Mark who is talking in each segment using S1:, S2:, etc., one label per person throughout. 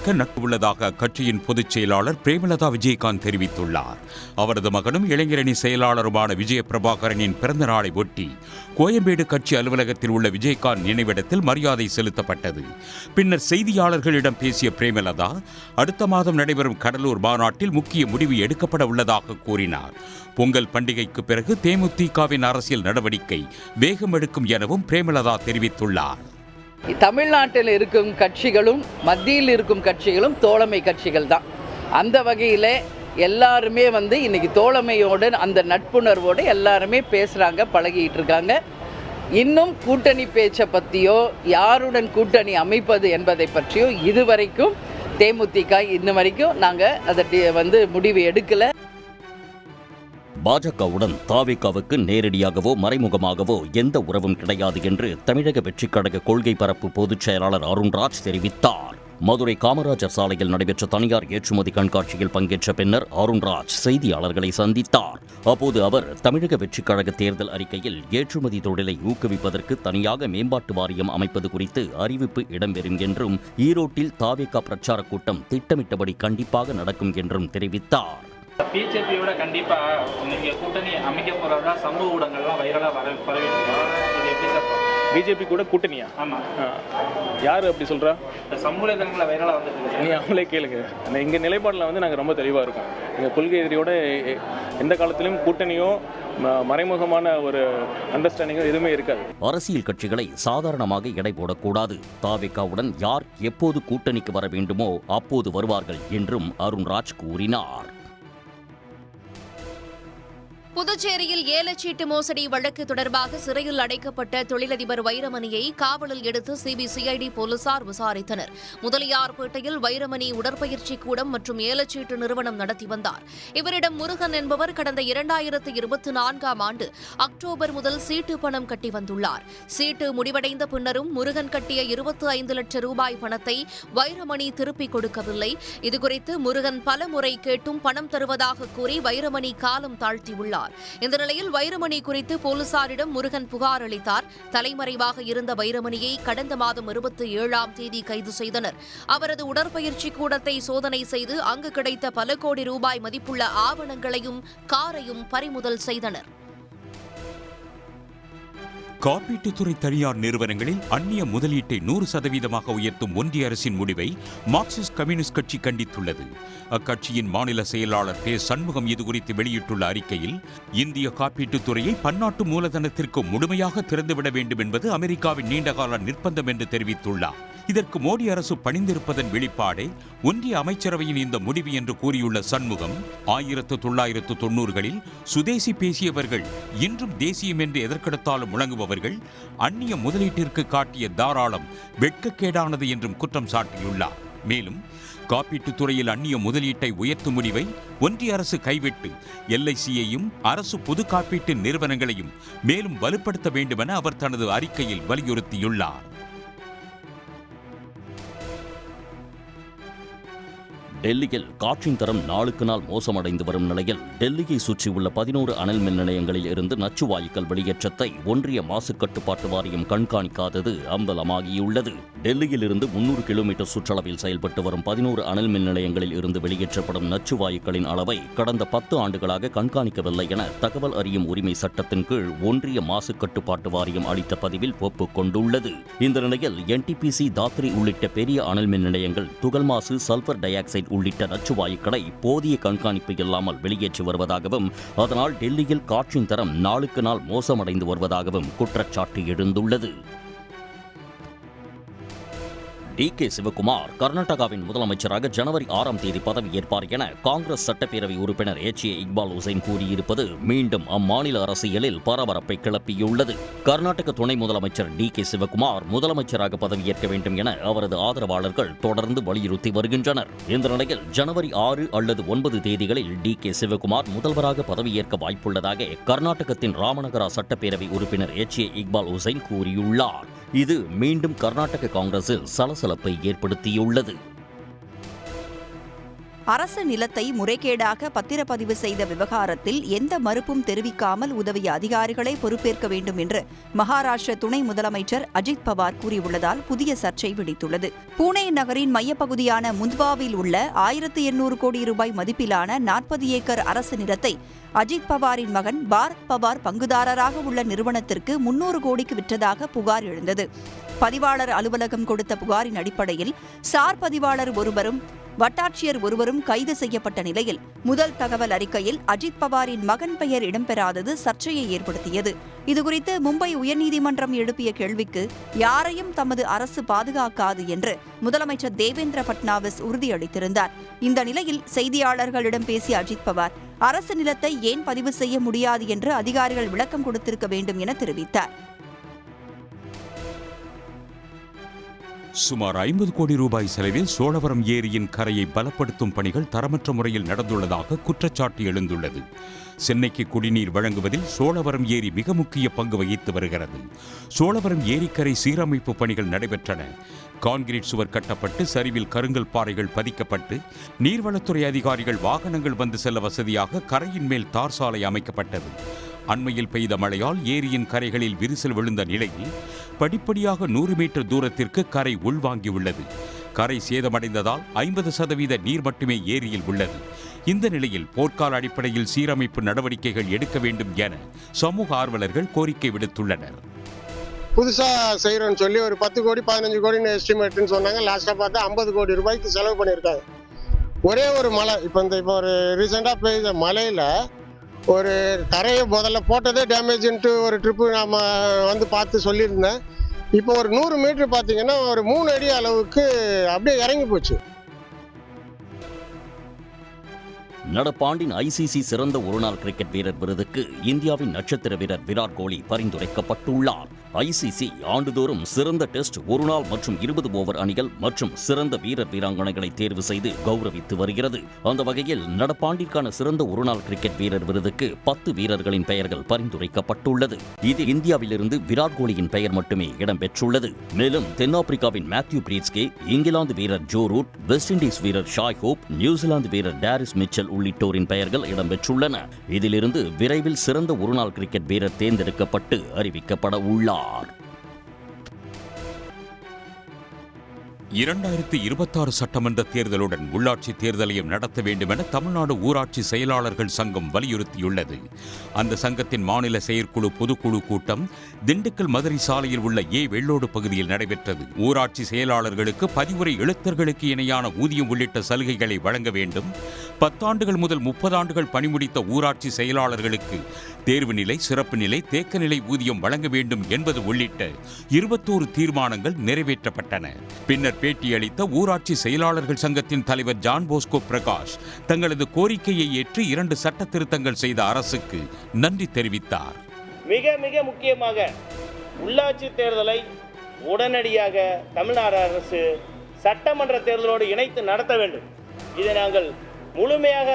S1: மிக்க நட்பு உள்ளதாக கட்சியின் பொதுச் செயலாளர் பிரேமலதா விஜயகாந்த் தெரிவித்துள்ளார். அவரது மகனும் இளைஞரணி செயலாளருமான விஜய பிரபாகரனின் பிறந்த நாளை ஒட்டி கோயம்பேடு கட்சி அலுவலகத்தில் உள்ள விஜயகாந்த் நினைவிடத்தில் மரியாதை செலுத்தப்பட்டது. பின்னர் செய்தியாளர்களிடம் பேசிய பிரேமலதா, அடுத்த மாதம் நடைபெறும் கடலூர் மாநாட்டில் முக்கிய முடிவு எடுக்கப்பட உள்ளதாக கூறினார். பொங்கல் பண்டிகைக்கு பிறகு தேமுதிகவின் அரசியல் நடவடிக்கை வேகம் எடுக்கும் எனவும் பிரேமலதா தெரிவித்துள்ளார்.
S2: தமிழ்நாட்டில் இருக்கும் கட்சிகளும் மத்தியில் இருக்கும் கட்சிகளும் தோழமை கட்சிகள் தான். அந்த வகையில் எல்லாருமே இன்னைக்கு தோழமையோடு அந்த நட்புணர்வோடு எல்லாருமே பேசுகிறாங்க, பழகிட்டு இருக்காங்க. இன்னும் கூட்டணி பேச்சை பற்றியோ யாருடன் கூட்டணி அமைப்பது என்பதை பற்றியோ இதுவரைக்கும் தேமுதிக இன்ன வரைக்கும் நாங்கள் அதை முடிவு எடுக்கலை.
S3: பாஜகவுடன் தாவேகாவுக்கு நேரடியாகவோ மறைமுகமாகவோ எந்த உறவும் கிடையாது என்று தமிழக வெற்றிக் கழக கொள்கை பரப்பு பொதுச் செயலாளர் அருண்ராஜ் தெரிவித்தார். மதுரை காமராஜர் சாலையில் நடைபெற்ற தனியார் ஏற்றுமதி கண்காட்சியில் பங்கேற்ற பின்னர் அருண்ராஜ் செய்தியாளர்களை சந்தித்தார். அப்போது அவர் தமிழக வெற்றிக் கழக தேர்தல் அறிக்கையில் ஏற்றுமதி தொழிலை ஊக்குவிப்பதற்கு தனியாக மேம்பாட்டு வாரியம் அமைப்பது குறித்து அறிவிப்பு இடம்பெறும் என்றும், ஈரோட்டில் தாவேகா பிரச்சார கூட்டம் திட்டமிட்டபடி கண்டிப்பாக நடக்கும் என்றும் தெரிவித்தார்.
S4: பிஜேபியோட கண்டிப்பா நீங்க கூட்டணி அமைக்க போறதா சமூக ஊடகங்கள்லாம் வைரலா
S5: பிஜேபி கூட கூட்டணியா?
S4: ஆமா.
S5: யாரு அப்படி சொல்றா?
S4: சமூக ஊடகங்கள்ல வைரலா வந்துருக்கு.
S5: நீ அவங்களே கேளுங்க. எங்க நிலைப்பாடுல நாங்க ரொம்ப தெளிவா இருக்கோம். எங்க கொள்கை எதிரியோட எந்த காலத்திலும் கூட்டணியோ மறைமுகமான ஒரு அண்டர்ஸ்டாண்டிங்கோ எதுவுமே இருக்காது.
S3: அரசியல் கட்சிகளை சாதாரணமாக எடை போடக்கூடாது. தாவேகாவுடன் யார் எப்போது கூட்டணிக்கு வர வேண்டுமோ அப்போது வருவார்கள் என்றும் அருண்ராஜ் கூறினார்.
S6: புதுச்சேரியில் ஏலச்சீட்டு மோசடி வழக்கு தொடர்பாக சிறையில் அடைக்கப்பட்ட தொழிலதிபர் வைரமணியை காவலில் எடுத்து சிபிசிஐடி போலீசார் விசாரித்தனர். முதலியார்பேட்டையில் வைரமணி உடற்பயிற்சி கூடம் மற்றும் ஏலச்சீட்டு நிறுவனம் நடத்தி வந்தார். இவரிடம் முருகன் என்பவர் கடந்த 2024ஆம் ஆண்டு அக்டோபர் முதல் சீட்டு பணம் கட்டி வந்துள்ளார். சீட்டு முடிவடைந்த பின்னரும் முருகன் கட்டிய 25 லட்சம் ரூபாய் பணத்தை வைரமணி திருப்பிக் கொடுக்கவில்லை. இதுகுறித்து முருகன் பல முறை கேட்டும் பணம் தருவதாக கூறி வைரமணி காலம் தாழ்த்தியுள்ளார். இந்த நிலையில் வைரமணி குறித்து போலீசாரிடம் முருகன் புகார் அளித்தார். தலைமறைவாக இருந்த வைரமணியை கடந்த மாதம் 27ஆம் தேதி கைது செய்தனர். அவரது உடற்பயிற்சி கூடத்தை சோதனை செய்து அங்கு கிடைத்த பல கோடி ரூபாய் மதிப்புள்ள ஆவணங்களையும் காரையும் பறிமுதல் செய்தனர்.
S1: காப்பீட்டுத்துறை தனியார் நிறுவனங்களில் அந்நிய முதலீட்டை 100% உயர்த்தும் ஒன்றிய அரசின் முடிவை மார்க்சிஸ்ட் கம்யூனிஸ்ட் கட்சி கண்டித்துள்ளது. அக்கட்சியின் மாநில செயலாளர் பே. சண்முகம் இதுகுறித்து வெளியிட்டுள்ள அறிக்கையில், இந்திய காப்பீட்டுத்துறையை பன்னாட்டு மூலதனத்திற்கு முழுமையாக திறந்துவிட வேண்டும் என்பது அமெரிக்காவின் நீண்டகால நிர்பந்தம் என்று தெரிவித்துள்ளார். இதற்கு மோடி அரசு பணிந்திருப்பதன் வெளிப்பாடே ஒன்றிய அமைச்சரவையின் இந்த முடிவு என்று கூறியுள்ள சண்முகம், 1990களில் சுதேசி பேசியவர்கள் இன்றும் தேசியம் என்று எதற்கெடுத்தாலும் முழங்குபவர்கள் அந்நிய முதலீட்டிற்கு காட்டிய தாராளம் வெட்கக்கேடானது என்றும் குற்றம் சாட்டியுள்ளார். மேலும் காப்பீட்டுத் துறையில் அந்நிய முதலீட்டை உயர்த்தும் முடிவை ஒன்றிய அரசு கைவிட்டு எல்ஐசியையும் அரசு பொது காப்பீட்டு நிறுவனங்களையும் மேலும் வலுப்படுத்த வேண்டுமென அவர் தனது அறிக்கையில் வலியுறுத்தியுள்ளார்.
S3: டெல்லியில் காற்றின் தரம் நாளுக்கு நாள் மோசமடைந்து வரும் நிலையில் டெல்லியை சுற்றியுள்ள 11 அனல் மின் நிலையங்களில் இருந்து நச்சுவாயுக்கள் வெளியேற்றத்தை ஒன்றிய மாசு கட்டுப்பாட்டு வாரியம் கண்காணிக்காதது அம்பலமாகியுள்ளது. டெல்லியில் இருந்து 300 கிலோமீட்டர் சுற்றளவில் செயல்பட்டு வரும் 11 அனல் மின் நிலையங்களில் இருந்து வெளியேற்றப்படும் நச்சுவாயுக்களின் அளவை கடந்த 10 ஆண்டுகளாக கண்காணிக்கவில்லை என தகவல் அறியும் உரிமை சட்டத்தின் கீழ் ஒன்றிய மாசு கட்டுப்பாட்டு வாரியம் அளித்த பதிவில் ஒப்புக்கொண்டுள்ளது. இந்த நிலையில் என்டிபிசி, தாத்ரி உள்ளிட்ட பெரிய அனல் மின் நிலையங்கள் துகள் மாசு, சல்பர் டை ஆக்சைடு உள்ளிட்ட நச்சுவாயுக்களை போதிய கண்காணிப்பு இல்லாமல் வெளியேற்றி வருவதாகவும், அதனால் டெல்லியில் காற்றின் தரம் நாளுக்கு நாள் மோசமடைந்து வருவதாகவும் குற்றச்சாட்டு எழுந்துள்ளது. டி.கே. சிவகுமார் கர்நாடகாவின் முதலமைச்சராக ஜனவரி 6ஆம் தேதி பதவியேற்பார் என காங்கிரஸ் சட்டப்பேரவை உறுப்பினர் ஏ. இக்பால் ஹுசைன் கூறியிருப்பது மீண்டும் அம்மாநில அரசியலில் பரபரப்பை கிளப்பியுள்ளது. கர்நாடக துணை முதலமைச்சர் டி.கே. சிவகுமார் முதலமைச்சராக பதவியேற்க வேண்டும் என அவரது ஆதரவாளர்கள் தொடர்ந்து வலியுறுத்தி வருகின்றனர். இந்த நிலையில் ஜனவரி 6 அல்லது 9 தேதிகளில் டி.கே. சிவகுமார் முதல்வராக பதவியேற்க வாய்ப்புள்ளதாக கர்நாடகத்தின் ராமநகரா சட்டப்பேரவை உறுப்பினர் ஏ. இக்பால் ஹுசைன் கூறியுள்ளார். இது மீண்டும் கர்நாடக காங்கிரஸில் சலசலப்பை ஏற்படுத்தியுள்ளது.
S7: அரசு நிலத்தை முறைகேடாக பத்திரப்பதிவு செய்த விவகாரத்தில் எந்த மறுப்பும் தெரிவிக்காமல் உதவிய அதிகாரிகளை பொறுப்பேற்க வேண்டும் என்று மகாராஷ்டிர துணை முதலமைச்சர் அஜித் பவார் கூறியுள்ளதால் புதிய சர்ச்சை வெடித்துள்ளது. புனே நகரின் மையப்பகுதியான முந்த்வாவில் உள்ள 1800 கோடி ரூபாய் மதிப்பிலான 40 ஏக்கர் அரசு நிலத்தை அஜித் பவாரின் மகன் பாரத் பவார் பங்குதாரராக உள்ள நிறுவனத்திற்கு 300 கோடிக்கு விற்றதாக புகார் எழுந்தது. பதிவாளர் அலுவலகம் கொடுத்த புகாரின் அடிப்படையில் சார் பதிவாளர் ஒருவரும் வட்டாட்சியர் ஒருவரும் கைது செய்யப்பட்ட நிலையில் முதல் தகவல் அறிக்கையில் அஜித் பவாரின் மகன் பெயர் இடம்பெறாதது சர்ச்சையை ஏற்படுத்தியது. இதுகுறித்து மும்பை உயர்நீதிமன்றம் எழுப்பிய கேள்விக்கு யாரையும் தமது அரசு பாதுகாக்காது என்று முதலமைச்சர் தேவேந்திர பட்னாவிஸ் உறுதியளித்திருந்தார். இந்த நிலையில் செய்தியாளர்களிடம் பேசிய அஜித் பவார் அரசு நிலத்தை ஏன் பதிவு செய்ய முடியாது என்று அதிகாரிகள் விளக்கம் கொடுத்திருக்க வேண்டும் என தெரிவித்தார்.
S1: சுமார் 50 கோடி ரூபாய் செலவில் சோழவரம் ஏரியின் கரையை பலப்படுத்தும் பணிகள் தரமற்ற முறையில் நடந்துள்ளதாக குற்றச்சாட்டு எழுந்துள்ளது. சென்னைக்கு குடிநீர் வழங்குவதில் சோழவரம் ஏரி மிக முக்கிய பங்கு வகித்து வருகிறது. சோழவரம் ஏரிக்கரை சீரமைப்பு பணிகள் நடைபெற்றன. கான்கிரீட் சுவர் கட்டப்பட்டு சரிவில் கருங்கல் பாறைகள் பதிக்கப்பட்டு நீர்வளத்துறை அதிகாரிகள் வாகனங்கள் வந்து செல்ல வசதியாக கரையின் மேல் தார் சாலை அமைக்கப்பட்டது. அண்மையில் பெய்த மழையால் ஏரியின் கரைகளில் விரிசல் விழுந்த நிலையில் படிப்படியாக 100 மீட்டர் தூரத்திற்கு கரை உள்வாங்கியுள்ளது. கரை சேதமடைந்ததால் 50% நீர் மட்டுமே ஏரியில் உள்ளது. இந்த நிலையில் போர்க்கால அடிப்படையில் சீரமைப்பு நடவடிக்கைகள் எடுக்க வேண்டும் என சமூக ஆர்வலர்கள் கோரிக்கை விடுத்துள்ளனர்.
S8: புதுசாக செய்கிறோன்னு சொல்லி ஒரு 10 கோடி 15 கோடின்னு எஸ்டிமேட்னு சொன்னாங்க. லாஸ்ட்டாக பார்த்தா 50 கோடி ரூபாய்க்கு செலவு பண்ணியிருக்காங்க. ஒரே ஒரு மழை இப்போ ஒரு ரீசெண்டாக பெய்த மழையில் ஒரு கரையை முதல்ல போட்டதே டேமேஜ்ன்ட்டு ஒரு ட்ரிப்பு நாம் வந்து பார்த்து சொல்லியிருந்தேன். இப்போ ஒரு 100 மீட்டர் பார்த்தீங்கன்னா ஒரு 3 அடி அளவுக்கு அப்படியே இறங்கி போச்சு.
S3: நடப்பாண்டின் ஐசிசி சிறந்த ஒருநாள் கிரிக்கெட் வீரர் விருதுக்கு இந்தியாவின் நட்சத்திர வீரர் விராட் கோலி பரிந்துரைக்கப்பட்டுள்ளார். ஐசிசி ஆண்டுதோறும் சிறந்த டெஸ்ட், ஒருநாள் மற்றும் 20 ஓவர் அணிகள் மற்றும் சிறந்த வீரர் வீராங்கனைகளை தேர்வு செய்து கௌரவித்து வருகிறது. அந்த வகையில் நடப்பாண்டிற்கான சிறந்த ஒருநாள் கிரிக்கெட் வீரர் விருதுக்கு 10 வீரர்களின் பெயர்கள் பரிந்துரைக்கப்பட்டுள்ளது. இதில் இந்தியாவிலிருந்து விராட் கோலியின் பெயர் மட்டுமே இடம்பெற்றுள்ளது. மேலும் தென்னாப்பிரிக்காவின் மேத்யூ பிரீட்ஸ்கே, இங்கிலாந்து வீரர் ஜோ ரூட், வெஸ்ட் இண்டீஸ் வீரர் ஷாய் ஹோப், நியூசிலாந்து வீரர் டாரிஸ் மிச்சல் உள்ளிட்டோரின் பெயர்கள் இடம்பெற்றுள்ளன. இதிலிருந்து விரைவில் சிறந்த ஒருநாள் கிரிக்கெட் வீரர் தேர்ந்தெடுக்கப்பட்டு அறிவிக்கப்பட உள்ளார்.
S1: 2026 சட்டமன்ற தேர்தலுடன் உள்ளாட்சி தேர்தலையும் நடத்த வேண்டும் என தமிழ்நாடு ஊராட்சி செயலாளர்கள் சங்கம் வலியுறுத்தியுள்ளது. அந்த சங்கத்தின் மாநில செயற்குழு பொதுக்குழு கூட்டம் திண்டுக்கல் மதுரை சாலையில் உள்ள வெள்ளோடு பகுதியில் நடைபெற்றது. ஊராட்சி செயலாளர்களுக்கு பதிவுரை எழுத்தர்களுக்கு இணையான ஊதியம் உள்ளிட்ட சலுகைகளை வழங்க வேண்டும், 10 ஆண்டுகள் முதல் 30 ஆண்டுகள் பணிமுடித்த ஊராட்சி செயலாளர்களுக்கு தேர்வு நிலை, சிறப்பு நிலை, தேக்க நிலை ஊதியம் வழங்க வேண்டும் என்பது உள்ளிட்ட 21 தீர்மானங்கள் நிறைவேற்றப்பட்டன. பின்னர் பேட்டியளித்த ஊராட்சி செயலாளர்கள் சங்கத்தின் தலைவர் ஜான் போஸ்கோ பிரகாஷ் தங்களது கோரிக்கையை ஏற்று 2 சட்ட திருத்தங்கள் செய்த அரசுக்கு நன்றி தெரிவித்தார்.
S9: மிக மிக முக்கியமாக உள்ளாட்சி தேர்தலை உடனடியாக தமிழ்நாடு அரசு சட்டமன்ற தேர்தலோடு இணைத்து நடத்த வேண்டும். இதை நாங்கள் முழுமையாக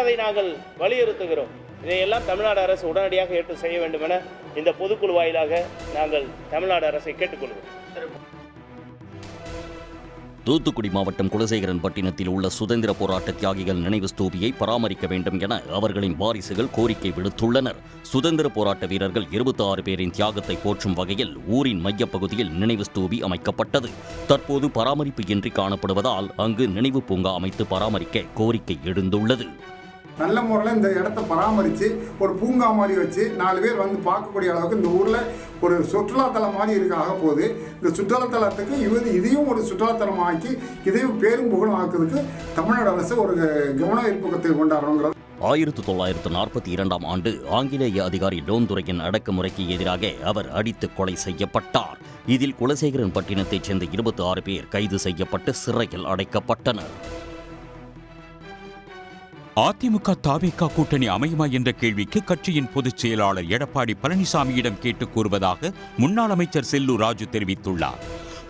S9: வலியுறுத்துகிறோம். இதையெல்லாம் தமிழ்நாடு அரசு உடனடியாக ஏற்று செய்ய வேண்டும் என இந்த பொதுக்குழு வாயிலாக நாங்கள் தமிழ்நாடு அரசை கேட்டுக்கொள்வோம்.
S3: தூத்துக்குடி மாவட்டம் குலசேகரன்பட்டினத்தில் உள்ள சுதந்திர போராட்ட தியாகிகள் நினைவு ஸ்தூபியை பராமரிக்க வேண்டும் என அவர்களின் வாரிசுகள் கோரிக்கை விடுத்துள்ளனர். சுதந்திர போராட்ட வீரர்கள் 26 பேரின் தியாகத்தை போற்றும் வகையில் ஊரின் மையப்பகுதியில் நினைவு ஸ்தூபி அமைக்கப்பட்டது. தற்போது பராமரிப்பு இன்றி காணப்படுவதால் அங்கு நினைவு பூங்கா அமைத்து பராமரிக்க கோரிக்கை எழுந்துள்ளது.
S10: நல்ல முறையில் இந்த இடத்த பராமரித்து ஒரு பூங்கா மாதிரி வச்சு 4 பேர் வந்து பார்க்கக்கூடிய அளவுக்கு இந்த ஊரில் ஒரு சுற்றுலாத்தலம் மாதிரி இருக்காக போது இந்த சுற்றுலாத்தலத்துக்கு இதையும் ஒரு சுற்றுலாத்தலம் ஆக்கி இதையும் பேரும் புகழும் ஆக்குறதுக்கு தமிழ்நாடு அரசு ஒரு கவன ஈர்ப்பத்தை கொண்டாடணுங்கிறது.
S3: 1942ஆம் ஆண்டு ஆங்கிலேய அதிகாரி லோன்துரையின் அடக்குமுறைக்கு எதிராக அவர் அடித்து கொலை செய்யப்பட்டார். இதில் குலசேகரன்பட்டினத்தைச் சேர்ந்த 26 பேர் கைது செய்யப்பட்டு சிறையில் அடைக்கப்பட்டனர்.
S1: அதிமுக தாவேகா கூட்டணி அமையுமா என்ற கேள்விக்கு கட்சியின் பொதுச் செயலாளர் எடப்பாடி பழனிசாமியிடம் கேட்டுக் கூறுவதாக முன்னாள் அமைச்சர் செல்லூர் ராஜு தெரிவித்துள்ளார்.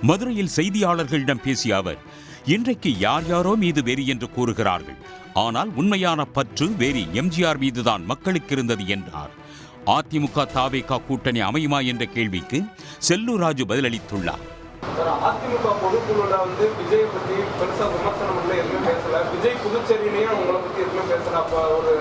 S1: மதுரையில் செய்தியாளர்களிடம் பேசிய அவர், இன்றைக்கு யார் யாரோ மீது வெறி என்று கூறுகிறார்கள், ஆனால் உண்மையான பற்று வெறி எம்ஜிஆர் மீதுதான் மக்களுக்கு இருந்தது என்றார். அதிமுக தாவேகா கூட்டணி அமையுமா என்ற கேள்விக்கு செல்லூர் ராஜு பதிலளித்துள்ளார்.
S11: அதிமுக பொதுக்குழுல விஜயை பற்றி பெருசா விமர்சனம் எதுவும் பேசல. விஜய் புதுச்சேரியிலையும் உங்களை பற்றி எதுவுமே பேசுகிறா, அப்போ ஒரு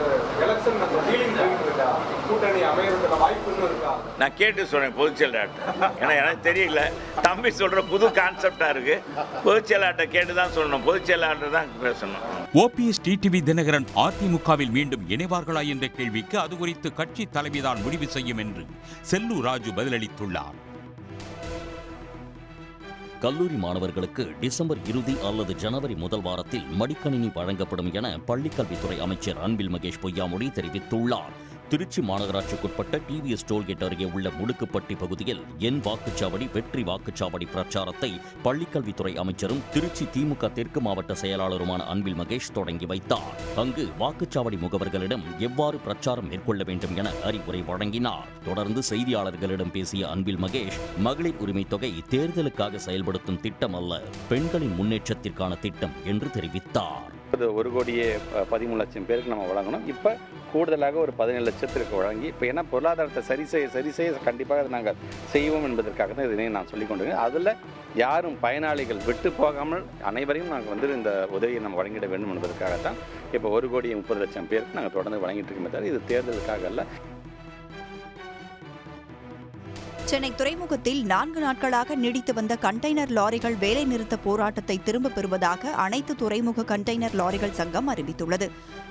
S11: எலெக்ஷன் அந்த ஃபீலிங் போயிட்டு இருக்கா, கூட்டணி அமையறதுல வாய்ப்புன்னு இருக்கா?
S12: நான் கேட்டு சொல்கிறேன் பொதுச் செயலாளர்கிட்ட, ஏன்னா எனக்கு தெரியல. தம்பி சொல்கிற புது கான்செப்டாக இருக்குது. பொதுச் செயலாளர்கிட்ட கேட்டு தான் சொல்லணும், பொதுச் செயலாளர்கிட்ட தான் பேசணும்.
S1: ஓபிஎஸ் டிடிவி தினகரன் அதிமுகவில் மீண்டும் இணைவார்களா என்ற கேள்விக்கு அது குறித்து கட்சி தலைமைதான் முடிவு செய்யும் என்று செல்லூர் ராஜு பதிலளித்துள்ளார்.
S3: கல்லூரி மாணவர்களுக்கு டிசம்பர் இறுதி அல்லது ஜனவரி முதல் வாரத்தில் மடிக்கணினி வழங்கப்படும் என பள்ளிக்கல்வித்துறை அமைச்சர் அன்பில் மகேஷ் பொய்யாமொழி தெரிவித்துள்ளார். திருச்சி மாநகராட்சிக்குட்பட்ட டிவிஎஸ் டோல்கேட் அருகே உள்ள முடுக்குப்பட்டி பகுதியில் என் வாக்குச்சாவடி வெற்றி வாக்குச்சாவடி பிரச்சாரத்தை பள்ளிக்கல்வித்துறை அமைச்சரும் திருச்சி திமுக தெற்கு மாவட்ட செயலாளருமான அன்பில் மகேஷ் தொடங்கி வைத்தார். அங்கு வாக்குச்சாவடி முகவர்களிடம் எவ்வாறு பிரச்சாரம் மேற்கொள்ள வேண்டும் என அறிவுரை வழங்கினார். தொடர்ந்து செய்தியாளர்களிடம் பேசிய அன்பில் மகேஷ், மகளிர் உரிமை தொகை தேர்தலுக்காக செயல்படுத்தும் திட்டம் அல்ல, பெண்களின் முன்னேற்றத்திற்கான திட்டம் என்று தெரிவித்தார்.
S13: 1 கோடியே 13 லட்சம் பேருக்கு நம்ம வழங்கணும். இப்போ கூடுதலாக ஒரு 17 லட்சத்திற்கு வழங்கி, இப்போ ஏன்னா பொருளாதாரத்தை சரி செய்ய கண்டிப்பாக அதை நாங்கள் செய்வோம் என்பதற்காக தான் இதனை நான் சொல்லிக் கொண்டிருக்கேன். அதில் யாரும் பயனாளிகள் விட்டு போகாமல் அனைவரையும் நாங்கள் இந்த உதவியை நம்ம வழங்கிட வேண்டும் என்பதற்காகத்தான் இப்போ 1 கோடியே 30 லட்சம் பேருக்கு நாங்கள் தொடர்ந்து வழங்கிட்டு இருக்கோமே தவிர இது தேர்தலுக்காக அல்ல.
S7: சென்னை துறைமுகத்தில் 4 நாட்களாக நீடித்து வந்த கண்டெய்னர் லாரிகள் வேலைநிறுத்த போராட்டத்தை திரும்பப் பெறுவதாக அனைத்து துறைமுக கண்டெய்னர் லாரிகள் சங்கம் அறிவித்துள்ளது.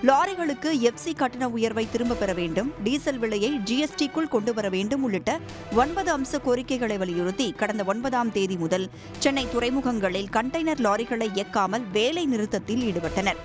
S7: லாரிகளுக்கு எஃப்சி கட்டண உயர்வை திரும்பப் பெற வேண்டும், டீசல் விலையை ஜிஎஸ்டிக்குள் கொண்டுவர வேண்டும் உள்ளிட்ட 9 அம்ச கோரிக்கைகளை வலியுறுத்தி கடந்த 9ஆம் தேதி முதல் சென்னை துறைமுகங்களில் கண்டெய்னர் லாரிகளை இயக்காமல் வேலை நிறுத்தத்தில் ஈடுபட்டனர்.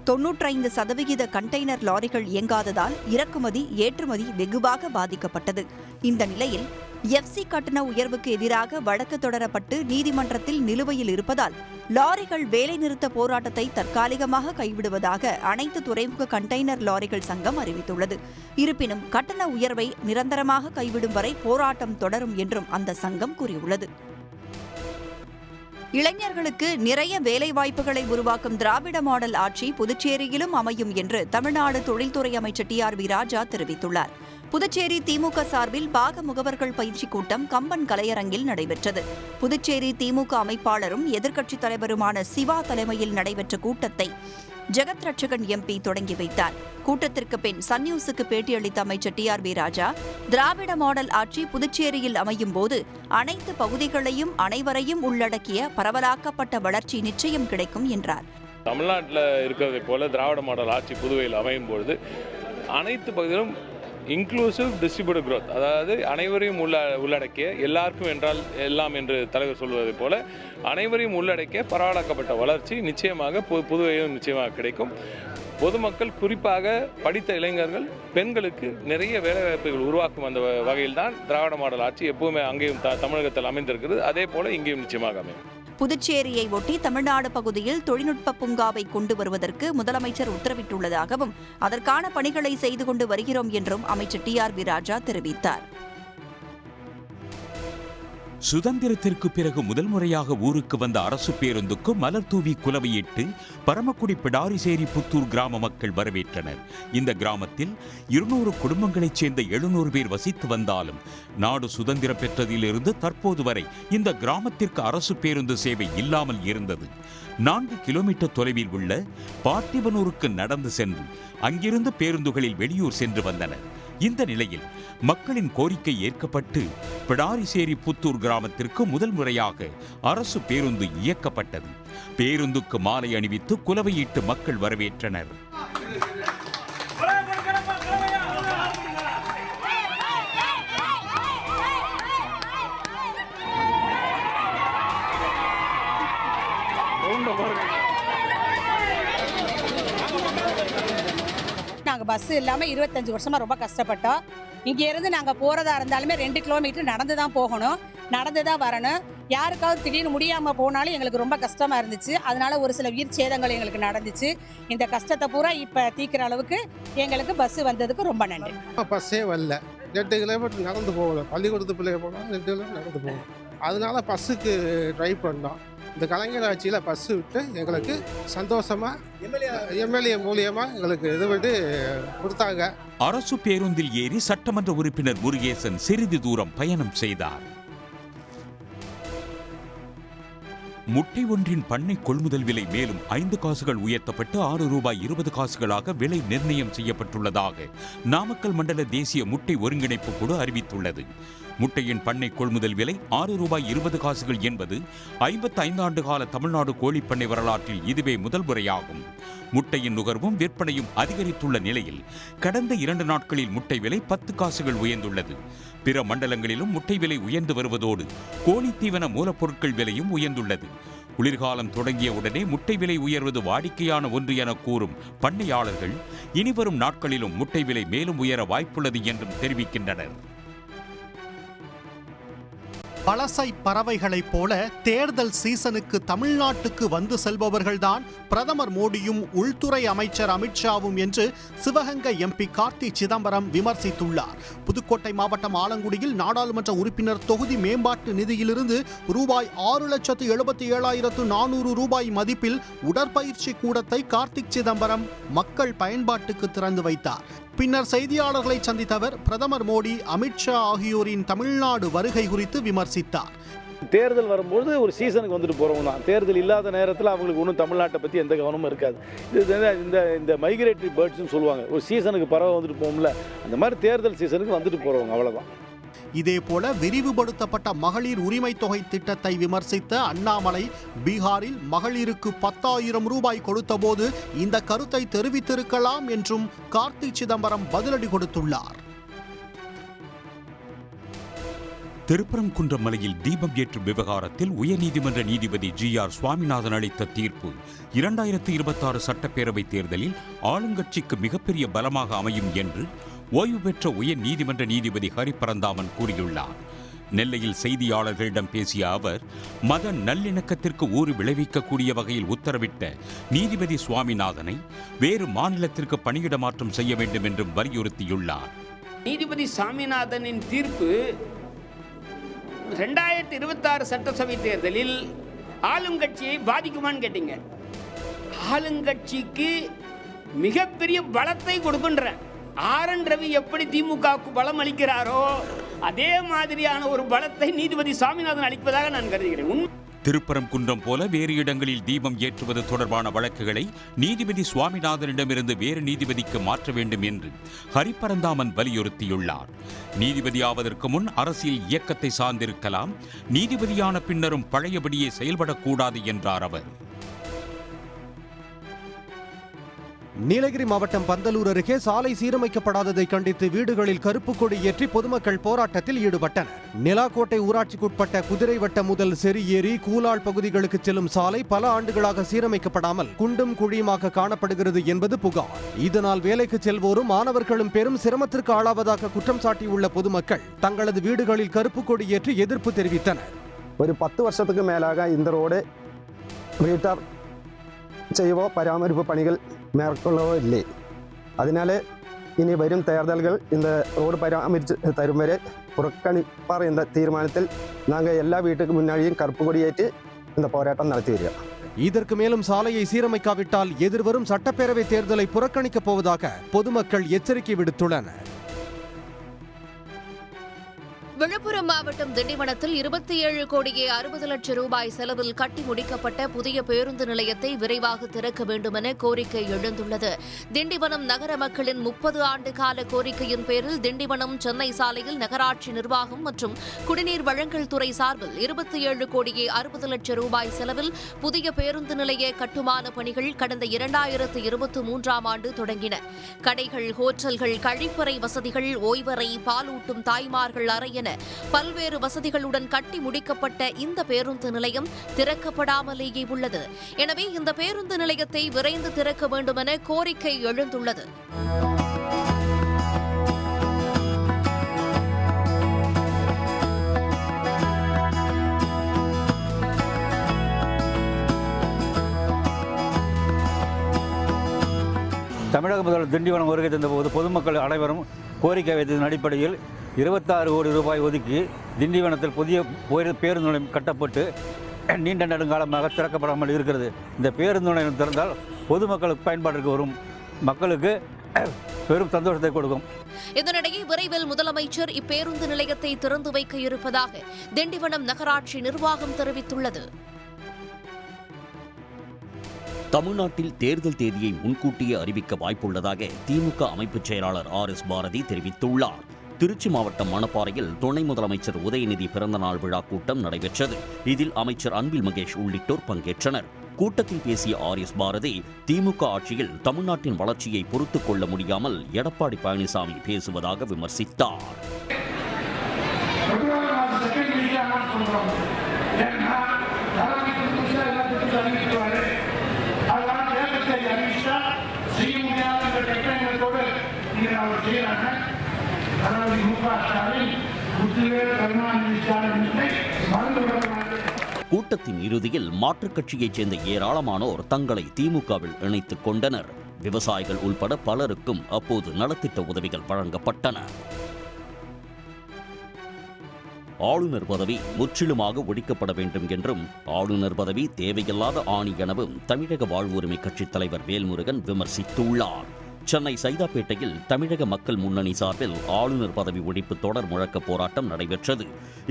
S7: 95% கண்டெய்னர் லாரிகள் இயங்காததால் இறக்குமதி ஏற்றுமதி வெகுவாக பாதிக்கப்பட்டது. இந்த நிலையில் எஃப்சி கட்டண உயர்வுக்கு எதிராக வழக்கு தொடரப்பட்டு நீதிமன்றத்தில் நிலுவையில் இருப்பதால் லாரிகள் வேலைநிறுத்த போராட்டத்தை தற்காலிகமாக கைவிடுவதாக அனைத்து துறைமுக கண்டெய்னர் லாரிகள் சங்கம் அறிவித்துள்ளது. இருப்பினும் கட்டண உயர்வை நிரந்தரமாக கைவிடும் வரை போராட்டம் தொடரும் என்றும் அந்த சங்கம் கூறியுள்ளது. இளைஞர்களுக்கு நிறைய வேலைவாய்ப்புகளை உருவாக்கும் திராவிட மாடல் ஆட்சி புதுச்சேரியிலும் அமையும் என்று தமிழ்நாடு தொழில்துறை அமைச்சர் டி.ஆர்.பி. ராஜா தெரிவித்துள்ளார். புதுச்சேரி திமுக சார்பில் பாக முகவர்கள் பயிற்சி கூட்டம் கம்பன் கலையரங்கில் நடைபெற்றது. புதுச்சேரி திமுக அமைப்பாளரும் எதிர்க்கட்சித் தலைவருமான சிவா தலைமையில் நடைபெற்ற கூட்டத்தை ஜெகத் ரட்சகன் எம்பி தொடங்கி வைத்தார். கூட்டத்திற்கு பின் சன் நியூஸுக்கு பேட்டியளித்த அமைச்சர் டி.ஆர்.பி. ராஜா, திராவிட மாடல் ஆட்சி புதுச்சேரியில் அமையும் போது அனைத்து பகுதிகளையும் அனைவரையும் உள்ளடக்கிய பரவலாக்கப்பட்ட வளர்ச்சி நிச்சயம் கிடைக்கும் என்றார்.
S5: தமிழ்நாட்டில் இருக்கிறதை போல திராவிட மாடல் ஆட்சி புதுவையில் அமையும் பொழுது அனைத்து பகுதியிலும் இன்க்ளூசிவ் டிஸ்ட்ரிபியூட்டிவ் growth, அதாவது அனைவரையும் உள்ளடக்கிய, எல்லாருக்கும் என்றால் எல்லாம் என்று தலைவர் சொல்வதை போல அனைவரையும் உள்ளடக்கிய பரவலாக்கப்பட்ட வளர்ச்சி நிச்சயமாக புதுவையிலும் நிச்சயமாக கிடைக்கும். பொதுமக்கள், குறிப்பாக படித்த இளைஞர்கள், பெண்களுக்கு நிறைய வேலைவாய்ப்புகள் உருவாக்கும் அந்த வகையில் தான் திராவிட மாடல் ஆட்சி எப்பவுமே அங்கேயும் தமிழகத்தில் அமைந்திருக்கிறது. அதே போல இங்கேயும் நிச்சயமாக அமையும்.
S7: புதுச்சேரியை ஒட்டி தமிழ்நாடு பகுதியில் தொழில்நுட்ப பூங்காவை கொண்டு வருவதற்கு முதலமைச்சர் உத்தரவிட்டுள்ளதாகவும் அதற்கான பணிகளை செய்து கொண்டு வருகிறோம் என்றும் அமைச்சர் டி.ஆர்.பி. ராஜா தெரிவித்தார்.
S1: சுதந்திரத்திற்கு பிறகு முதல் முறையாக ஊருக்கு வந்த அரசு பேருந்துக்கு மலர் தூவி குலவையிட்டு பரமக்குடி பிடாரிசேரி புத்தூர் கிராம மக்கள் வரவேற்றனர். இந்த கிராமத்தில் 200 குடும்பங்களைச் சேர்ந்த 700 பேர் வசித்து வந்தாலும் நாடு சுதந்திரம் பெற்றதிலிருந்து தற்போது வரை இந்த கிராமத்திற்கு அரசு பேருந்து சேவை இல்லாமல் இருந்தது. 4 கிலோமீட்டர் தொலைவில் உள்ள பார்த்திபனூருக்கு நடந்து சென்று அங்கிருந்து பேருந்துகளில் வெளியூர் சென்று வந்தனர். இந்த நிலையில் மக்களின் கோரிக்கை ஏற்கப்பட்டு பிடாரிசேரி புத்தூர் கிராமத்திற்கு முதல் முறையாக அரசு பேருந்து இயக்கப்பட்டது. பேருந்துக்கு மாலை அணிவித்து குலவையிட்டு மக்கள் வரவேற்றனர்.
S14: நாங்கள் பஸ் இல்லாமல் 25 வருஷமாக ரொம்ப கஷ்டப்பட்டோம். இங்கேருந்து நாங்கள் போகிறதா இருந்தாலுமே 2 கிலோமீட்டர் நடந்து தான் போகணும், நடந்து தான் வரணும். யாருக்காவது திடீர்னு முடியாமல் போனாலும் எங்களுக்கு ரொம்ப கஷ்டமாக இருந்துச்சு. அதனால ஒரு சில உயிர் சேதங்கள் எங்களுக்கு நடந்துச்சு. இந்த கஷ்டத்தை பூரா இப்போ தீர்க்கிற அளவுக்கு எங்களுக்கு பஸ் வந்ததுக்கு ரொம்ப நன்றி.
S8: பஸ்ஸே வரல, 2 கிலோமீட்டர் நடந்து போகணும். பள்ளிக்கூடத்து பிள்ளைங்க போனால் 2 கிலோமீட்டர் நடந்து போகணும். அதனால பஸ்ஸுக்கு ட்ரை பண்ணோம். இந்த கலைஞர் ஆட்சியில் பஸ்ஸு விட்டு எங்களுக்கு சந்தோஷமாக எம்எல்ஏ மூலியமாக எங்களுக்கு இது விட்டு கொடுத்தாங்க.
S1: அரசு பேருந்தில் ஏறி சட்டமன்ற உறுப்பினர் முருகேசன் சிறிது தூரம் பயணம் செய்தார். முட்டை ஒன்றின் பண்ணை கொள்முதல் விலை மேலும் 5 காசுகள் உயர்த்தப்பட்டு ₹6.20 விலை நிர்ணயம் செய்யப்பட்டுள்ளதாக நாமக்கல் மண்டல தேசிய முட்டை ஒருங்கிணைப்பு குழு அறிவித்துள்ளது. முட்டையின் பண்ணை கொள்முதல் விலை ₹6.20 என்பது 55 ஆண்டு கால தமிழ்நாடு கோழிப்பண்ணை வரலாற்றில் இதுவே முதல் முறையாகும். முட்டையின் நுகர்வும் விற்பனையும் அதிகரித்துள்ள நிலையில் கடந்த 2 நாட்களில் முட்டை விலை 10 காசுகள் உயர்ந்துள்ளது. பிற மண்டலங்களிலும் முட்டை விலை உயர்ந்து வருவதோடு கோழி தீவன மூலப்பொருட்கள் விலையும் உயர்ந்துள்ளது. குளிர்காலம் தொடங்கிய உடனே முட்டை விலை உயர்வது வாடிக்கையான ஒன்று என கூறும் பண்ணையாளர்கள் இனிவரும் நாட்களிலும் முட்டை விலை மேலும் உயர வாய்ப்புள்ளது என்றும் தெரிவிக்கின்றனர்.
S15: வலசை பறவைகளைப் போல தேர்தல் சீசனுக்கு தமிழ்நாட்டுக்கு வந்து செல்பவர்கள்தான் பிரதமர் மோடியும் உள்துறை அமைச்சர் அமித்ஷாவும் என்று சிவகங்கை MP கார்த்தி சிதம்பரம் விமர்சித்துள்ளார். புதுக்கோட்டை மாவட்டம் ஆலங்குடியில் நாடாளுமன்ற உறுப்பினர் தொகுதி மேம்பாட்டு நிதியிலிருந்து ₹6,77,400 மதிப்பில் உடற்பயிற்சி கூடத்தை கார்த்திக் சிதம்பரம் மக்கள் பயன்பாட்டுக்கு திறந்து வைத்தார். பின்னர் செய்தியாளர்களை சந்தித்த அவர் பிரதமர் மோடி, அமித்ஷா ஆகியோரின் தமிழ்நாடு வருகை குறித்து விமர்சித்தார்.
S16: தேர்தல் வரும்போது ஒரு சீசனுக்கு வந்துட்டு போகிறவங்க தான். தேர்தல் இல்லாத நேரத்தில் அவங்களுக்கு ஒன்றும் தமிழ்நாட்டை பற்றி எந்த கவனமும் இருக்காது. இந்த மைக்ரேட்டரி பேர்ட்ஸ்னு சொல்லுவாங்க, ஒரு சீசனுக்கு பறவை வந்துட்டு போகும்ல, அந்த மாதிரி தேர்தல் சீசனுக்கு வந்துட்டு போகிறவங்க, அவ்வளோதான்.
S15: இதேபோல விரிவுபடுத்தப்பட்ட மகளிர் உரிமை தொகை திட்டத்தை விமர்சித்த அண்ணாமலை, பீகாரில் மகளிருக்கு ₹10,000 கொடுத்தபோது இந்த கருத்தை தெரிவித்திருக்கலாம் என்றும் கார்த்தி சிதம்பரம் பதிலடி கொடுத்துள்ளார்.
S1: திருப்பரங்குன்றம் மலையில் தீபம் ஏற்றும் விவகாரத்தில் உயர்நீதிமன்ற நீதிபதி GR சுவாமிநாதன் அளித்த தீர்ப்பு 2026 சட்டப்பேரவை தேர்தலில் ஆளுங்கட்சிக்கு மிகப்பெரிய பலமாக அமையும் என்று ஓய்வு பெற்ற உயர் நீதிமன்ற நீதிபதி ஹரிபரந்தாமன் கூறியுள்ளார். நெல்லையில் செய்தியாளர்களிடம் பேசிய அவர், மத நல்லிணக்கத்திற்கு ஊறு விளைவிக்கக்கூடிய வகையில் உத்தரவிட்ட நீதிபதி சுவாமிநாதனை வேறு மாநிலத்திற்கு பணியிட மாற்றம் செய்ய வேண்டும் என்றும் வலியுறுத்தியுள்ளார்.
S17: நீதிபதி சுவாமிநாதனின் தீர்ப்பு 2026 சட்டசபை தேர்தலில் ஆளுங்கட்சியை பாதிக்குமான்னு கேட்டீங்க. ஆளுங்கட்சிக்கு மிகப்பெரிய பலத்தை கொடுக்கின்ற RN ரவி எப்படி திமுகவுக்கு பலம் அளிக்கிறாரோ அதே மாதிரியான ஒரு பலத்தை நீதிபதி சுவாமிநாதன் அளிப்பதாக நான் கருதுகிறேன்.
S1: திருப்பரங்குன்றம் போல வேறு இடங்களில் தீபம் ஏற்றுவது தொடர்பான வழக்குகளை நீதிபதி சுவாமிநாதனிடமிருந்து வேறு நீதிபதிக்கு மாற்ற வேண்டும் என்று ஹரிபரந்தாமன் வலியுறுத்தியுள்ளார். நீதிபதியாவதற்கு முன் அரசியல் இயக்கத்தை சார்ந்திருக்கலாம், நீதிபதியான பின்னரும் பழையபடியே செயல்படக்கூடாது என்றார் அவர்.
S18: நீலகிரி மாவட்டம் பந்தலூர் அருகே சாலை சீரமைக்கப்படாததை கண்டித்து வீடுகளில் கருப்பு கொடி ஏற்றி பொதுமக்கள் போராட்டத்தில் ஈடுபட்டனர். நிலாக்கோட்டை ஊராட்சிக்குட்பட்ட குதிரைவட்டம் முதல் செரியேரி, கூலாள் பகுதிகளுக்கு செல்லும் சாலை பல ஆண்டுகளாக சீரமைக்கப்படாமல் குண்டும் குழியுமாக காணப்படுகிறது என்பது புகார். இதனால் வேலைக்கு செல்வோரும் மாணவர்களும் பெரும் சிரமத்திற்கு ஆளாவதாக குற்றம் சாட்டியுள்ள பொதுமக்கள் தங்களது வீடுகளில் கருப்பு கொடி ஏற்றி எதிர்ப்பு தெரிவித்தனர்.
S19: ஒரு 10 வருஷத்துக்கு மேலாக இந்த ரோடு வீட்டார் செய்யவோ பராமரிப்பு பணிகள் மேற்கொள்ளவோ இல்லை. அதனால இனி வரும் தேர்தல்கள் இந்த ரோடு பராமரித்து தரும் வரை புறக்கணிப்பார் என்ற தீர்மானத்தில் நாங்கள் எல்லா வீட்டுக்கு முன்னாடியும் கருப்பு கொடியேற்றி இந்த போராட்டம் நடத்தி வருகிறோம்.
S18: இதற்கு மேலும் சாலையை சீரமைக்காவிட்டால் எதிர்வரும் சட்டப்பேரவை தேர்தலை புறக்கணிக்கப் போவதாக பொதுமக்கள் எச்சரிக்கை விடுத்துள்ளனர்.
S6: விழுப்புரம் மாவட்டம் திண்டிவனத்தில் 27 கோடியே 60 லட்சம் ரூபாய் செலவில் கட்டி முடிக்கப்பட்ட புதிய பேருந்து நிலையத்தை விரைவாக திறக்க வேண்டுமென கோரிக்கை எழுந்துள்ளது. திண்டிவனம் நகர மக்களின் 30 ஆண்டு கால கோரிக்கையின் பேரில் திண்டிவனம் சென்னை சாலையில் நகராட்சி நிர்வாகம் மற்றும் குடிநீர் வழங்கல் துறை சார்பில் 27 கோடியே 60 லட்சம் ரூபாய் செலவில் புதிய பேருந்து நிலைய கட்டுமான பணிகள் கடந்த 2023ஆம் ஆண்டு தொடங்கின. கடைகள், ஹோட்டல்கள், கழிப்பறை வசதிகள், ஓய்வறை, பாலூட்டும் தாய்மார்கள் அறை என பல்வேறு வசதிகளுடன் கட்டி முடிக்கப்பட்ட இந்த பேருந்து நிலையம் திறக்கப்படாமலேயே உள்ளது. எனவே இந்த பேருந்து நிலையத்தை விரைந்து திறக்க வேண்டுமென கோரிக்கை எழுந்துள்ளது.
S20: தமிழக முதல்வர் திண்டிவனம் வருகை தந்தபோது பொதுமக்கள் அனைவரும் கோரிக்கை வைத்ததன் அடிப்படையில் 26 கோடி ரூபாய் ஒதுக்கி திண்டிவனத்தில் புதிய பேருந்து நிலையம் கட்டப்பட்டு நீண்ட நெடுங்காலமாக திறக்கப்படாமல் இருக்கிறது. இந்த பேருந்து நிலையம் திறந்தால் பொதுமக்களுக்கு பயன்பாட்டிற்கு வரும் மக்களுக்கு பெரும் சந்தோஷத்தை கொடுக்கும்.
S6: இதனிடையே விரைவில் முதலமைச்சர் இப்பேருந்து நிலையத்தை திறந்து வைக்க இருப்பதாக திண்டிவனம் நகராட்சி நிர்வாகம் தெரிவித்துள்ளது.
S3: தமிழ்நாட்டில் தேர்தல் தேதியை முன்கூட்டியே அறிவிக்க வாய்ப்புள்ளதாக திமுக அமைப்புச் செயலாளர் RS பாரதி தெரிவித்துள்ளார். திருச்சி மாவட்டம் மணப்பாறையில் துணை முதலமைச்சர் உதயநிதி பிறந்தநாள் விழா கூட்டம் நடைபெற்றது. இதில் அமைச்சர் அன்பில் மகேஷ் உள்ளிட்டோர் பங்கேற்றனர். கூட்டத்தில் பேசிய RS பாரதி, திமுக ஆட்சியில் தமிழ்நாட்டின் வளர்ச்சியை பொறுத்துக் கொள்ள முடியாமல் எடப்பாடி பழனிசாமி பேசுவதாக விமர்சித்தார். கூட்டத்தின் இறுதியில் மாற்றுக் கட்சியைச் சேர்ந்த ஏராளமானோர் தங்களை திமுகவில் இணைத்துக் கொண்டனர். விவசாயிகள் உள்பட பலருக்கும் அப்போது நலத்திட்ட உதவிகள் வழங்கப்பட்டன. ஆளுநர் பதவி முற்றிலுமாக ஒழிக்கப்பட வேண்டும் என்றும் ஆளுநர் பதவி தேவையில்லாத ஆணி எனவும் தமிழக வாழ்வுரிமை கட்சித் தலைவர் வேல்முருகன் விமர்சித்துள்ளார். சென்னை சைதாப்பேட்டையில் தமிழக மக்கள் முன்னணி சார்பில் ஆளுநர் பதவி ஒழிப்பு தொடர் முழக்க போராட்டம் நடைபெற்றது.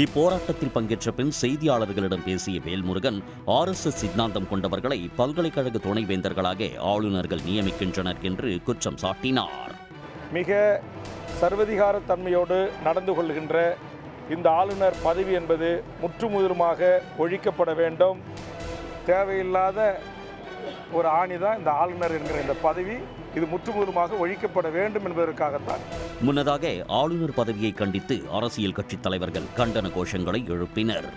S3: இப்போராட்டத்தில் பங்கேற்ற பின் செய்தியாளர்களிடம் பேசிய வேல்முருகன், RSS சித்தாந்தம் கொண்டவர்களை பல்கலைக்கழக துணைவேந்தர்களாக ஆளுநர்கள் நியமிக்கின்றனர் என்று குற்றம் சாட்டினார்.
S16: மிக சர்வதிகார தன்மையோடு நடந்து கொள்கின்ற இந்த ஆளுநர் பதவி என்பது முற்றுமுதலுமாக ஒழிக்கப்பட வேண்டும். தேவையில்லாத ஒரு ஆணிதான் இந்த ஆளுநர் என்கிற இந்த பதவி. இது முற்றுமுதலுமாக ஒழிக்கப்பட வேண்டும் என்பதற்காகத்தான்.
S3: முன்னதாக ஆளுநர் பதவியை கண்டித்து அரசியல் கட்சித் தலைவர்கள் கண்டன கோஷங்களை எழுப்பினர்.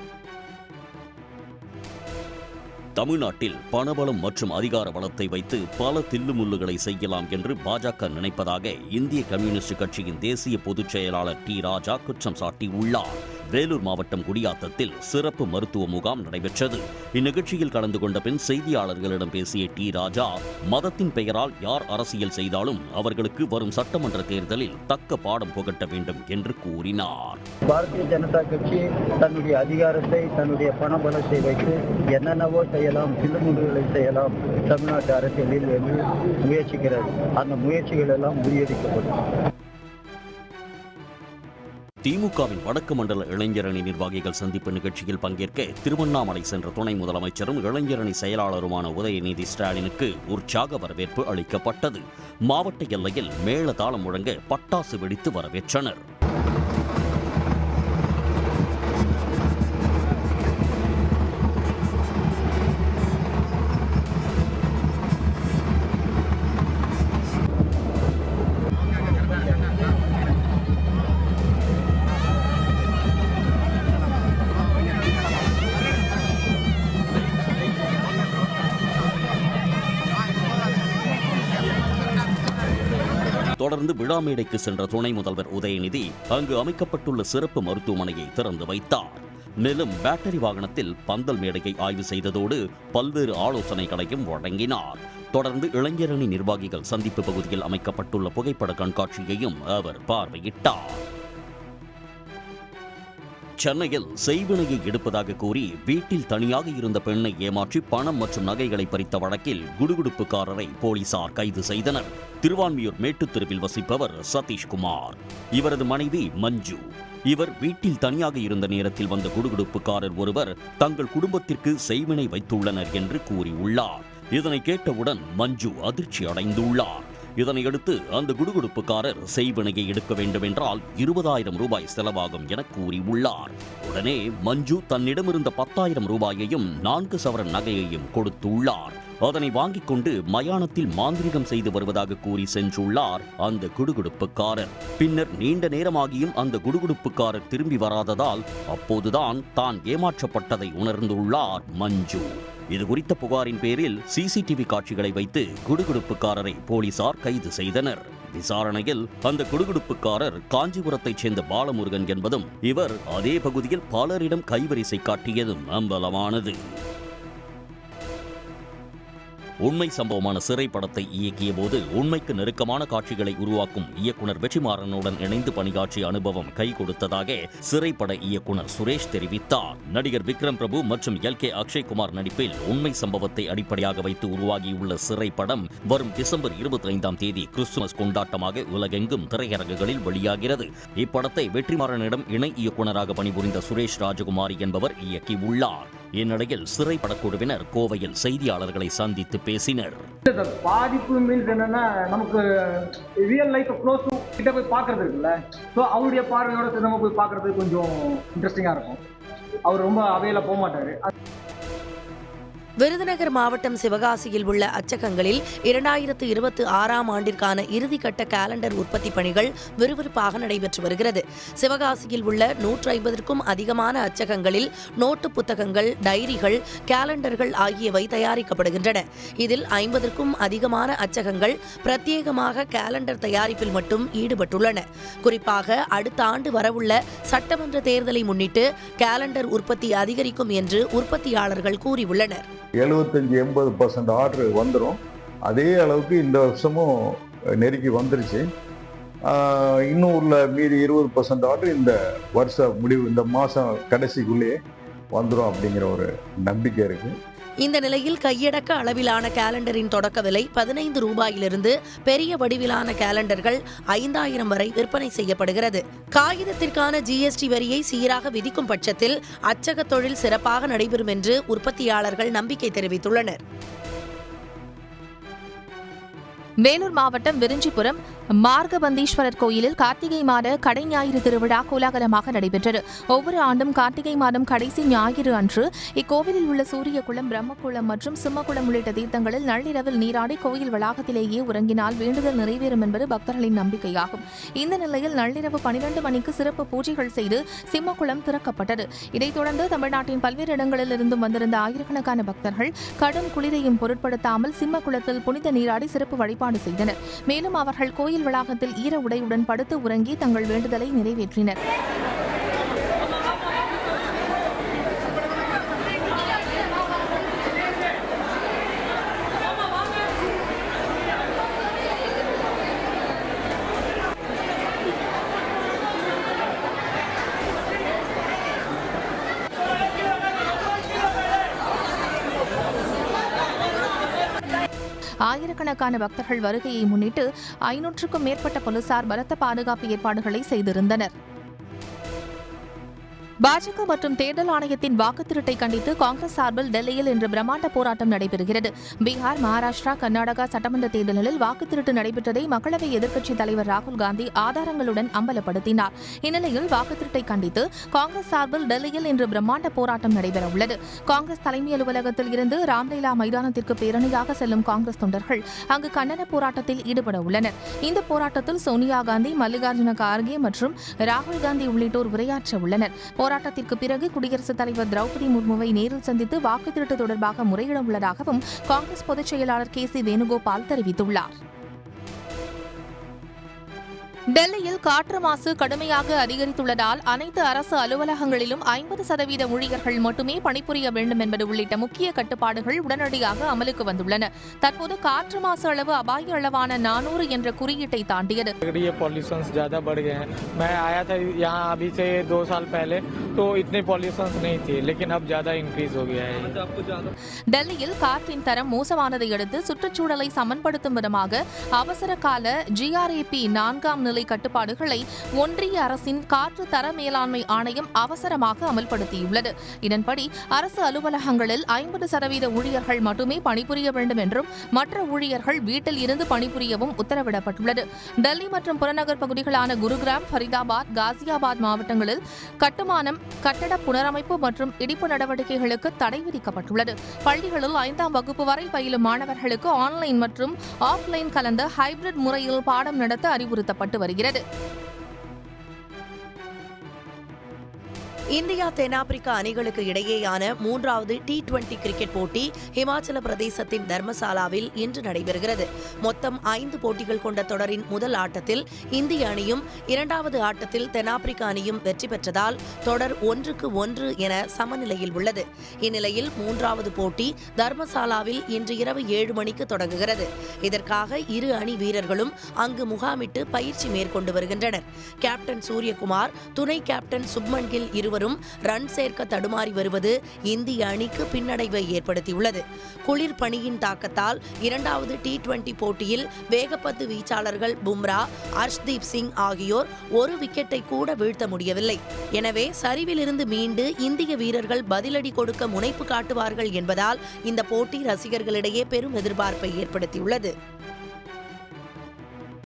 S3: தமிழ்நாட்டில் பணபலம் மற்றும் அதிகார பலத்தை வைத்து பல தில்லுமுல்லுகளை செய்யலாம் என்று பாஜக நினைப்பதாக இந்திய கம்யூனிஸ்ட் கட்சியின் தேசிய பொதுச் செயலாளர் T. ராஜா குற்றம் சாட்டியுள்ளார். வேலூர் மாவட்டம் குடியாத்தத்தில் சிறப்பு மருத்துவ முகாம் நடைபெற்றது. இந்நிகழ்ச்சியில் கலந்து கொண்ட பின் செய்தியாளர்களிடம் பேசிய T. ராஜா, மதத்தின் பெயரால் யார் அரசியல் செய்தாலும் அவர்களுக்கு வரும் சட்டமன்ற தேர்தலில் தக்க பாடம் புகட்ட வேண்டும் என்று கூறினார்.
S21: பாரதிய ஜனதா கட்சி தன்னுடைய அதிகாரத்தை, தன்னுடைய பணபலத்தை வைத்து என்னென்னவோ செய்யலாம், தில்லுமுல்லுகளை செய்யலாம் தமிழ்நாட்டு அரசியலில் என்று முயற்சிக்கிறது. அந்த முயற்சிகள் எல்லாம் முறியடிக்கப்படும்.
S3: திமுகவின் வடக்கு மண்டல இளைஞரணி நிர்வாகிகள் சந்திப்பு நிகழ்ச்சியில் பங்கேற்க திருவண்ணாமலை சென்ற துணை முதலமைச்சரும் இளைஞரணி செயலாளருமான உதயநிதி ஸ்டாலினுக்கு உற்சாக வரவேற்பு அளிக்கப்பட்டது. மாவட்ட எல்லையில் மேள தாளம் முழங்க பட்டாசு வெடித்து வரவேற்றனர். தொடர்ந்து விழா மேடைக்கு சென்ற துணை முதல்வர் உதயநிதி அங்கு அமைக்கப்பட்டுள்ள சிறப்பு மருத்துவமனையை திறந்து வைத்தார். மேலும் பேட்டரி வாகனத்தில் பந்தல் மேடையை ஆய்வு செய்ததோடு பல்வேறு ஆலோசனைகளையும் வழங்கினார். தொடர்ந்து இளைஞரணி நிர்வாகிகள் சந்திப்பு பகுதியில் அமைக்கப்பட்டுள்ள புகைப்பட கண்காட்சியையும் அவர் பார்வையிட்டார். சென்னையில் செய்வினையை எடுப்பதாக கூறி வீட்டில் தனியாக இருந்த பெண்ணை ஏமாற்றி பணம் மற்றும் நகைகளை பறித்த வழக்கில் குடுகுடுப்புக்காரரை போலீசார் கைது செய்தனர். திருவான்மியூர் மேட்டுத்தெருவில் வசிப்பவர் சதீஷ்குமார். இவரது மனைவி மஞ்சு. இவர் வீட்டில் தனியாக இருந்த நேரத்தில் வந்த குடுகுடுப்புக்காரர் ஒருவர் தங்கள் குடும்பத்திற்கு செய்வினை வைத்துள்ளனர் என்று கூறியுள்ளார். இதனை கேட்டவுடன் மஞ்சு அதிர்ச்சி அடைந்துள்ளார். இதனையடுத்து அந்த குடுகுடுப்புக்காரர் செய்வினையை எடுக்க வேண்டும் என்றால் 20,000 ரூபாய் செலவாகும் என கூறியுள்ளார். உடனே மஞ்சு தன்னிடமிருந்த 10,000 ரூபாயையும் 4 சவரன் நகையையும் கொடுத்துள்ளார். அதனை வாங்கிக் கொண்டு மயானத்தில் மாந்திரிகம் செய்து வருவதாக கூறி சென்றுள்ளார் அந்த குடுகுடுப்புக்காரர். பின்னர் நீண்ட நேரமாகியும் அந்த குடுகுடுப்புக்காரர் திரும்பி வராததால் அப்போதுதான் தான் ஏமாற்றப்பட்டதை உணர்ந்துள்ளார் மஞ்சு. இது குறித்த புகாரின் பேரில் CCTV காட்சிகளை வைத்து குடுகுடுப்புக்காரரை போலீசார் கைது செய்தனர். விசாரணையில் அந்த குடுகுடுப்புக்காரர் காஞ்சிபுரத்தைச் சேர்ந்த பாலமுருகன் என்பதும் இவர் அதே பகுதியில் பலரிடம் கைவரிசை காட்டியதும் அம்பலமானது. உண்மை சம்பவமான சிறை படத்தை இயக்கிய போது உண்மைக்கு நெருக்கமான காட்சிகளை உருவாக்கும் இயக்குனர் வெற்றிமாறனுடன் இணைந்து பணியாற்றிய அனுபவம் கை கொடுத்ததாக சிறைப்பட இயக்குனர் சுரேஷ் தெரிவித்தார். நடிகர் விக்ரம் பிரபு மற்றும் LK அக்ஷய்குமார் நடிப்பில் உண்மை சம்பவத்தை அடிப்படையாக வைத்து உருவாகியுள்ள சிறைப்படம் வரும் டிசம்பர் 25ஆம் தேதி கிறிஸ்துமஸ் கொண்டாட்டமாக உலகெங்கும் திரையரங்குகளில் வெளியாகிறது. இப்படத்தை வெற்றிமாறனிடம் இணை இயக்குனராக பணிபுரிந்த சுரேஷ் ராஜகுமாரி என்பவர் இயக்கியுள்ளார். இந்நிலையில் சிறை படக்குழுவினர் கோவையில் செய்தியாளர்களை சந்தித்து பேசினர்.
S2: பாதிப்பு மீன்ஸ் என்னன்னா, நமக்கு ரியல் லைஃப் க்ளோஸ் கிட்ட போய் பார்க்கறது இருக்குல்ல, ஸோ அவருடைய பார்வையோட நம்ம போய் பார்க்கறது கொஞ்சம் இன்ட்ரெஸ்டிங்காக இருக்கும். அவர் ரொம்ப அவையில போக மாட்டாரு.
S22: விருதுநகர் மாவட்டம் சிவகாசியில் உள்ள அச்சகங்களில் 2026ஆம் ஆண்டிற்கான இறுதிக்கட்ட காலண்டர் உற்பத்தி பணிகள் விறுவிறுப்பாக நடைபெற்று வருகிறது. சிவகாசியில் உள்ள 150க்கும் அதிகமான அச்சகங்களில் நோட்டு புத்தகங்கள், டைரிகள், காலண்டர்கள் ஆகியவை தயாரிக்கப்படுகின்றன. இதில் 50க்கும் அதிகமான அச்சகங்கள் பிரத்யேகமாக காலண்டர் தயாரிப்பில் மட்டும் ஈடுபட்டுள்ளன. குறிப்பாக அடுத்த ஆண்டு வரவுள்ள சட்டமன்ற தேர்தலை முன்னிட்டு காலண்டர் உற்பத்தி அதிகரிக்கும் என்று உற்பத்தியாளர்கள் கூறியுள்ளனர்.
S23: 75-80% ஆர்டர் வந்துடும். அதே அளவுக்கு இந்த வருஷமும் நெருக்கி வந்துருச்சு. இன்னும் உள்ள மீதி 20% ஆர்டர் இந்த வருஷ முடிவு, இந்த மாதம் கடைசிக்குள்ளேயே வந்துடும் அப்படிங்கிற ஒரு நம்பிக்கை இருக்குது.
S22: இந்த நிலையில் கையடக்க அளவிலான காலண்டரின் தொடக்க விலை 15 ரூபாயிலிருந்து பெரிய வடிவிலான காலண்டர்கள் 5000 வரை விற்பனை செய்யப்படுகிறது. காகிதத்திற்கான GST வரியை சீராக விதிக்கும் பட்சத்தில் அச்சக தொழில் சிறப்பாக நடைபெறும் என்று உற்பத்தியாளர்கள் நம்பிக்கை தெரிவித்துள்ளனர். வேலூர் மாவட்டம் விரிஞ்சிபுரம் மார்கபந்தீஸ்வரர் கோயிலில் கார்த்திகை மாத கடை ஞாயிறு திருவிழா கோலாகலமாக நடைபெற்றது. ஒவ்வொரு ஆண்டும் கார்த்திகை மாதம் கடைசி ஞாயிறு அன்று இக்கோவிலில் உள்ள சூரியகுளம், பிரம்மகுளம் மற்றும் சிம்மகுளம் உள்ளிட்ட தீர்த்தங்களில் நள்ளிரவில் நீராடி கோயில் வளாகத்திலேயே உறங்கினால் வேண்டுதல் நிறைவேறும் என்பது பக்தர்களின் நம்பிக்கையாகும். இந்த நிலையில் நள்ளிரவு 12 மணிக்கு சிறப்பு பூஜைகள் செய்து சிம்மகுளம் திறக்கப்பட்டது. இதைத் தொடர்ந்து தமிழ்நாட்டின் பல்வேறு இடங்களில் இருந்தும் வந்திருந்த ஆயிரக்கணக்கான பக்தர்கள் கடும் குளிரையும் பொருட்படுத்தாமல் சிம்மகுளத்தில் புனித நீராடி சிறப்பு வழிபாடு செய்தனர். மேலும் அவர்கள் கோயில் வளாகத்தில் ஈர உடையுடன் படுத்து உறங்கி தங்கள் வேண்டுதலை நிறைவேற்றினர். ஆயிரக்கணக்கான பக்தர்கள் வருகையை முன்னிட்டு 500க்கும் மேற்பட்ட போலீசார் பலத்த பாதுகாப்பு ஏற்பாடுகளை செய்திருந்தனர். பாஜக மற்றும் தேர்தல் ஆணையத்தின் வாக்குத்திருட்டை கண்டித்து காங்கிரஸ் சார்பில் டெல்லியில் இன்று பிரம்மாண்ட போராட்டம் நடைபெறுகிறது. பீகார், மகாராஷ்டிரா, கர்நாடகா சட்டமன்ற தேர்தலில் வாக்குத்திருட்டு நடைபெற்றதை மக்களவை எதிர்க்கட்சித் தலைவர் ராகுல் காந்தி ஆதாரங்களுடன் அம்பலப்படுத்தினார். இந்நிலையில் வாக்குத்திருட்டை கண்டித்து காங்கிரஸ் சார்பில் டெல்லியில் இன்று பிரம்மாண்ட போராட்டம் நடைபெறவுள்ளது. காங்கிரஸ் தலைமை அலுவலகத்தில் இருந்து ராம்லீலா மைதானத்திற்கு பேரணியாக செல்லும் காங்கிரஸ் தொண்டர்கள் அங்கு கண்டன போராட்டத்தில் ஈடுபட உள்ளனர். இந்த போராட்டத்தில் சோனியா காந்தி, மல்லிகார்ஜுன கார்கே மற்றும் ராகுல் காந்தி உள்ளிட்டோர் உரையாற்ற உள்ளனர். போராட்டத்திற்கு பிறகு குடியரசுத் தலைவர் திரௌபதி முர்முவை நேரில் சந்தித்து வாக்குத்திருட்டு தொடர்பாக முறையிட உள்ளதாகவும் காங்கிரஸ் பொதுச் செயலாளர் KC வேணுகோபால் தெரிவித்துள்ளார். டெல்லியில் காற்று மாசு கடுமையாக அதிகரித்துள்ளதால் அனைத்து அரசு அலுவலகங்களிலும் 50% ஊழியர்கள் மட்டுமே பணிபுரிய வேண்டும் என்பது உள்ளிட்ட முக்கிய கட்டுப்பாடுகள் உடனடியாக அமலுக்கு வந்துள்ளன. தற்போது காற்று மாசு அளவு அபாய அளவான 400 என்ற குறியீட்டை தாண்டியது. டெல்லியில் காற்றின் தரம் மோசமானதை அடுத்து சுற்றுச்சூழலை சமன்படுத்தும் விதமாக அவசர கால GRAP 4ஆம் நிலை கட்டுப்பாடுகளை ஒன்றிய அரசின் காற்று தர மேலாண்மை ஆணையம் அவசரமாக அமல்படுத்தியுள்ளது. இதன்படி அரசு அலுவலகங்களில் 50% ஊழியர்கள் மட்டுமே பணிபுரிய வேண்டும் என்றும் மற்ற ஊழியர்கள் வீட்டில் இருந்து பணிபுரியவும் உத்தரவிடப்பட்டுள்ளது. டெல்லி மற்றும் புறநகர் பகுதிகளான குருகிராம், ஃபரிதாபாத், காசியாபாத் மாவட்டங்களில் கட்டுமானம், கட்டட புனரமைப்பு மற்றும் இடிப்பு நடவடிக்கைகளுக்கு தடை விதிக்கப்பட்டுள்ளது. பள்ளிகளில் 5ஆம் வகுப்பு வரை பயிலும் மாணவர்களுக்கு ஆன்லைன் மற்றும் ஆஃப்லைன் கலந்த ஹைபிரிட் முறையில் பாடம் நடத்த அறிவுறுத்தப்பட்டு வருகிறது. இந்தியா தென்னாப்பிரிக்கா அணிகளுக்கு இடையேயான 3வது T20 கிரிக்கெட் போட்டி ஹிமாச்சல பிரதேசத்தின் தர்மசாலாவில் இன்று நடைபெறுகிறது. மொத்தம் 5 போட்டிகள் கொண்ட தொடரின் முதல் ஆட்டத்தில் இந்திய அணியும் 2வது ஆட்டத்தில் தென்னாப்பிரிக்க அணியும் வெற்றி பெற்றதால் தொடர் 1-1 என சமநிலையில் உள்ளது. இந்நிலையில் 3வது போட்டி தர்மசாலாவில் இன்று இரவு 7 மணிக்கு தொடங்குகிறது. இதற்காக இரு அணி வீரர்களும் அங்கு முகாமிட்டு பயிற்சி மேற்கொண்டு வருகின்றனர். கேப்டன் சூரியகுமார், துணை கேப்டன் சுப்மன் கில் இருவரும்
S4: இருவரும் ரன் சேர்க்க தடுமாறி வருவது இந்திய அணிக்கு பின்னடைவை ஏற்படுத்தியுள்ளது. குளிர் பனியின் தாக்கத்தால் இரண்டாவது T20 போட்டியில் வேகப்பந்து வீச்சாளர்கள் பும்ரா, ஹர்ஷ்தீப் சிங் ஆகியோர் ஒரு விக்கெட்டை கூட வீழ்த்த முடியவில்லை. எனவே சரிவிலிருந்து மீண்டு இந்திய வீரர்கள் பதிலடி கொடுக்க முனைப்பு காட்டுவார்கள் என்பதால் இந்த போட்டி ரசிகர்களிடையே பெரும் எதிர்பார்ப்பை ஏற்படுத்தியுள்ளது.